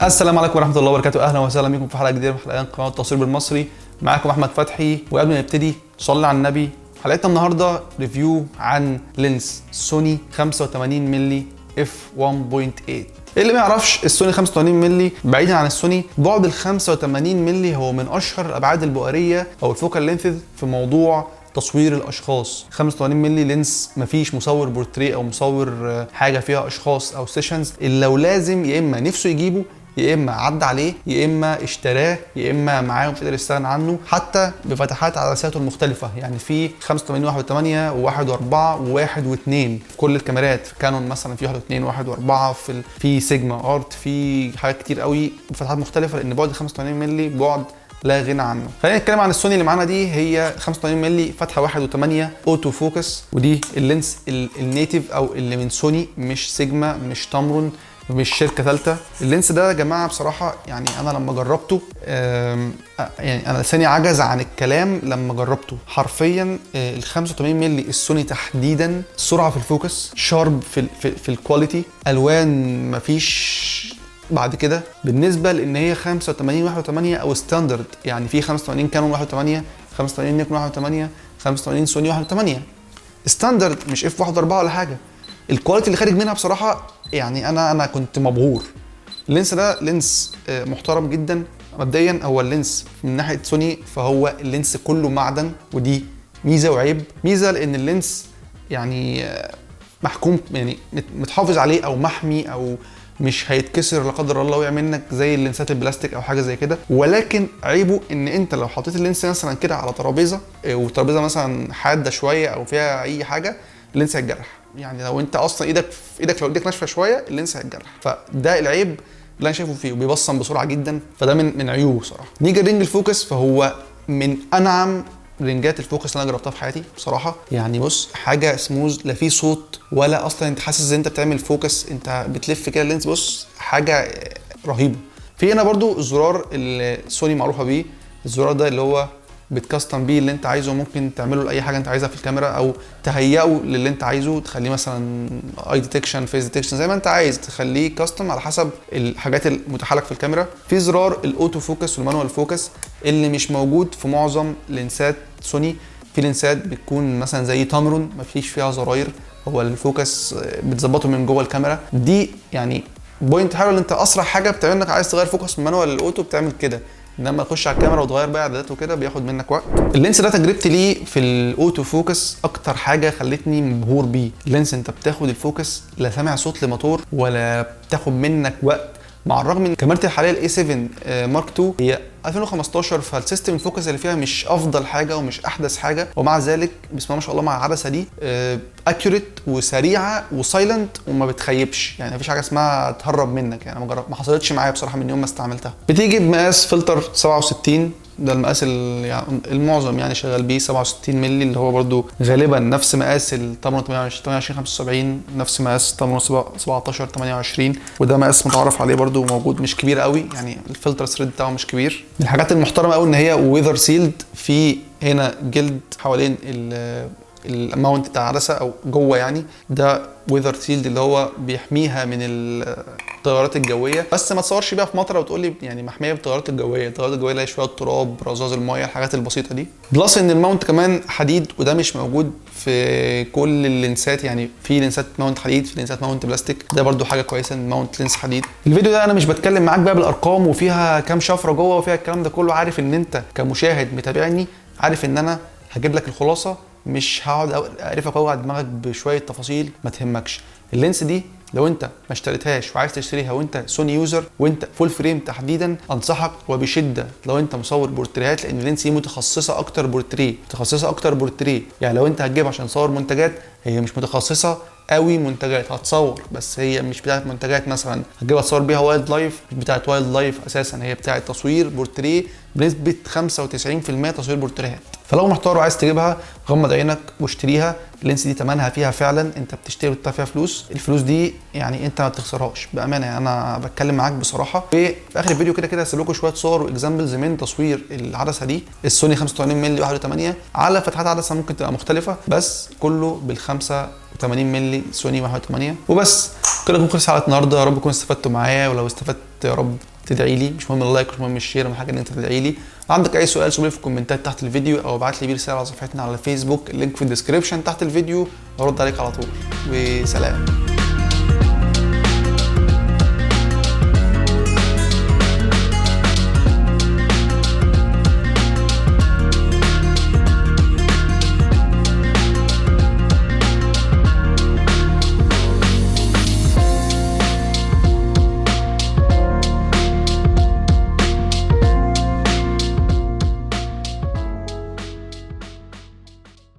السلام عليكم ورحمه الله وبركاته. اهلا وسهلا بكم في حلقه جديده من حلقات قناه التصوير بالمصري. معاكم احمد فتحي. وقبل ما نبتدي صلي على النبي. حلقتنا النهارده ريفيو عن لينس سوني 85 مللي اف 1.8. اللي ما يعرفش السوني 85 مللي، بعيدا عن السوني، بعد ال 85 مللي هو من اشهر الابعاد البؤريه او الفوكال لينثز في موضوع تصوير الاشخاص. 85 مللي لينس مفيش مصور بورتريه او مصور حاجه فيها اشخاص او سيشنز الا ولازم يا اما نفسه يجيبه، يا اما عدى عليه، يا اما اشتراه، يا اما معاه ومش قادر يستغنى عنه، حتى بفتحات عدساته المختلفه. يعني في 85 1.8 و1 و4 و1 و2 في كل الكاميرات. في كانون مثلا في 1 و2 و1 و4، في سيجما ارت، في حاجات كتير قوي بفتحات مختلفه، لان بعد 85 مللي بعد لا غنى عنه. خلينا نتكلم عن السوني اللي معانا دي. هي 85 مللي فتحه 1 و8 اوتو فوكس، ودي اللينس النيتيف او اللي من سوني، مش سيجما، مش تامرون، مش شركه ثالثه. اللينس ده يا جماعه بصراحه يعني انا لما جربته يعني انا لساني عجز عن الكلام لما جربته. حرفيا ال 85 مللي السوني تحديدا، سرعه في الفوكس، شارب في الكواليتي، الوان مفيش بعد كده. بالنسبه لان هي 85 1.8 او ستاندرد، يعني في 85 كانون 1.8، 85 نيكون 1.8، 85 سوني 1.8 ستاندرد، مش اف 1.4 ولا حاجه. الكواليتي اللي خارج منها بصراحه يعني انا كنت مبهور. اللينس ده لينس محترم جدا. مبدئيا هو اللينس من ناحيه سوني فهو اللينس كله معدن، ودي ميزه وعيب. ميزه لان اللينس يعني محكوم، يعني متحافظ عليه او محمي، او مش هيتكسر لا قدر الله ويقع منك زي اللينسات البلاستيك او حاجه زي كده. ولكن عيبه ان انت لو حطيت اللينس مثلا كده على ترابيزه، والترابيزه مثلا حاده شويه او فيها اي حاجه، اللينس هيتجرح. يعني لو انت اصلا ايدك لو ايدك ناشفه شويه اللينس هيتجرح. فده العيب اللي انا شايفه فيه، وبيبصم بسرعه جدا، فده من عيوبه بصراحه. نيجي رينج الفوكس، فهو من انعم رنجات الفوكس اللي انا جربتها في حياتي بصراحه. يعني بص، حاجه سموز، لا في صوت ولا اصلا انت حاسس ان انت بتعمل فوكس، انت بتلف كده اللينس. بص حاجه رهيبه. في هنا برضو الزرار اللي سوني معروفه بيه، الزرار ده اللي هو بتكستم بيه اللي انت عايزه، ممكن تعمله لاي حاجه انت عايزها في الكاميرا، او تهيئه للي انت عايزه، تخليه مثلا اي ديتكشن، فيس ديتكشن، زي ما انت عايز تخليه كاستم على حسب الحاجات المتاحه لك في الكاميرا. في زرار الاوتو فوكس والمانوال فوكس اللي مش موجود في معظم لينسات سوني. في لينسات بتكون مثلا زي تامرون مفيش فيها زراير، هو الفوكس بتظبطه من جوه الكاميرا. دي يعني بوينت حلو، ان انت اسرع حاجه بتعمل انك عايز تغير فوكس من مانوال للاوتو بتعمل كده، انما تخش على الكاميرا وتغير بقى اعداداته كده بياخد منك وقت. اللينس ده تجربتي ليه في الاوتو فوكس اكتر حاجه خلتني مبهور بيه. اللينس انت بتاخد الفوكس لا سامع صوت لموتور ولا بتاخد منك وقت، مع الرغم ان كاميرتي الحاليه الاي 7 مارك 2 هي 2015، فالسيستم الفوكس اللي فيها مش افضل حاجه ومش احدث حاجه، ومع ذلك بسم الله ما شاء الله مع العدسه دي اكيوريت وسريعه وسايلنت وما بتخيبش. يعني مفيش حاجه اسمها تهرب منك، يعني ما حصلتش معايا بصراحه من يوم ما استعملتها. بتيجي بمقاس فلتر 67، ده المقاس يعني المعظم يعني شغال بيه 67 مللي، اللي هو برده غالبا نفس مقاس التامرون 28 75، نفس مقاس التامرون 17 28، وده مقاس متعارف عليه برده موجود، مش كبير قوي، يعني الفلتر ثريد بتاعه مش كبير. من الحاجات المحترمه قوي ان هي ويذر سيلد، في هنا جلد حوالين الماونت بتاع العدسه او جوه، يعني ده ويذر سيلد اللي هو بيحميها من التيارات الجويه. بس ما تصورش بيها في مطره وتقول لي يعني محميه بالتيارات الجويه. التيارات الجويه اللي هي شويه تراب، رذاذ الميه، الحاجات البسيطه دي. بلس ان الماونت كمان حديد، وده مش موجود في كل اللينسات. يعني في لينسات ماونت حديد، في لينسات ماونت بلاستيك، ده برده حاجه كويسه ان ماونت لينس حديد. الفيديو ده انا مش بتكلم معاك بقى بالارقام وفيها كام شفره جوه وفيها الكلام ده كله. عارف ان انت كمشاهد متابعني عارف ان انا هجيب لك الخلاصه، مش هقعد اعرفك اوجع دماغك بشويه تفاصيل ما تهمكش. اللينس دي لو انت ما اشتريتهاش وعايز تشتريها وانت سوني يوزر وانت فول فريم تحديدا، انصحك وبشده لو انت مصور بورتريهات، لان اللينس دي متخصصه اكتر بورتريه. يعني لو انت هتجيب عشان تصور منتجات، هي مش متخصصه قوي منتجات، هتصور بس هي مش بتاعت منتجات. مثلا هتجيبها تصور بيها وايلد لايف، مش بتاعت وايلد لايف اساسا، هي بتاعت تصوير بورتريه بنسبه 95% تصوير بورتريهات. فلو محتار وعايز تجيبها، غمض عينك واشتريها. اللينس دي ثمنها فيها فعلا، انت بتشتري وتدفع فيها فلوس، الفلوس دي يعني انت ما بتخسرهاش بامانه. يعني انا بتكلم معاك بصراحه. في اخر الفيديو كده هسيب لكم شويه صور واكزامبلز من تصوير العدسه دي، السوني 85 مللي 1.8 على فتحات عدسه ممكن تبقى مختلفه، بس كله بال85 مللي سوني 1.8 وبس. كده نكون خلص حلقه النهارده. يا رب تكونوا استفدتوا معايا، ولو استفدت يا رب تدعي لي، مش مهم اللايك، مش مهم الشير، اهم حاجه ان انت تدعي لي. عندك اي سؤال سيبه لي في الكومنتات تحت الفيديو، او ابعت لي بيه رساله على صفحتنا على الفيسبوك، اللينك في الديسكربشن تحت الفيديو، وارد عليك على طول. وسلام.